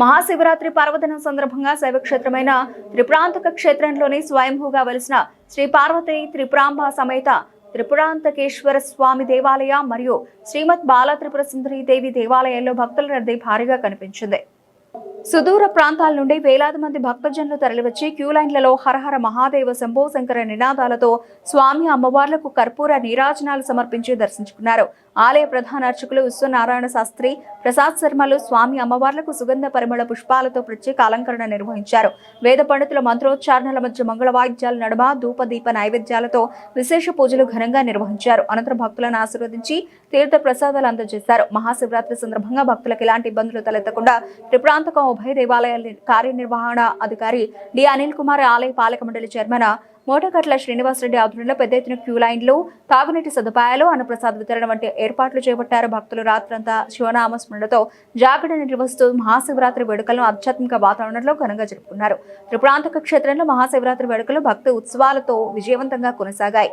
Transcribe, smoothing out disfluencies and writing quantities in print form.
మహాశివరాత్రి పర్వదినం సందర్భంగా శైవక్షేత్రమైన త్రిపురాంతక క్షేత్రంలోని స్వయంభూగా వెలిసిన శ్రీ పార్వతి త్రిపురాంబ సమేత త్రిపురాంతకేశ్వర స్వామి దేవాలయ మరియు శ్రీమద్ బాల త్రిపుర సుందరి దేవి దేవాలయాల్లో భక్తుల రద్దీ భారీగా కనిపించింది. సుదూర ప్రాంతాల నుండి వేలాది మంది భక్తజనులు తరలివచ్చి క్యూ లైన్లలో హరహర మహాదేవ శంభో శంకర నినాదాలతో స్వామి అమ్మవార్లకు కర్పూర నీరాజనాలు సమర్పించి దర్శించుకున్నారు. ఆలయ ప్రధాన అర్చకులు విశ్వనారాయణ శాస్త్రి, ప్రసాద్ శర్మలు స్వామి అమ్మవార్లకు సుగంధ పరిమళ పుష్పాలతో ప్రత్యేక అలంకరణ నిర్వహించారు. వేద పండితుల మంత్రోచ్చారణల మధ్య మంగళ వాయిద్యాల నడుమ ధూప దీప నైవేద్యాలతో విశేష పూజలు ఘనంగా నిర్వహించారు. అనంతరం భక్తులను ఆశీర్వదించి తీర్థ ప్రసాదాలు అందజేశారు. మహాశివరాత్రి సందర్భంగా భక్తులకు ఎలాంటి ఇబ్బందులు తలెత్తకుండా త్రిపురాంతకం ఉభయ దేవాలయాల కార్యనిర్వహణ అధికారి డి అనిల్ కుమార్, ఆలయ పాలక మండలి చైర్మన్ మోటకట్ల శ్రీనివాసరెడ్డి ఆధ్వర్యంలో పెద్ద ఎత్తున క్యూ లైన్లు, తాగునీటి సదుపాయాలు, అన్నప్రసాద వితరణ వంటి ఏర్పాట్లు చేపట్టారు. భక్తులు రాత్రంతా శివనామ స్మరణతో జాగరణ నిర్వహిస్తూ మహాశివరాత్రి వేడుకలను ఆధ్యాత్మిక వాతావరణంలో ఘనంగా జరుపుకున్నారు. త్రిపురాంతక క్షేత్రంలో మహాశివరాత్రి వేడుకలు భక్తి ఉత్సవాలతో విజయవంతంగా కొనసాగాయి.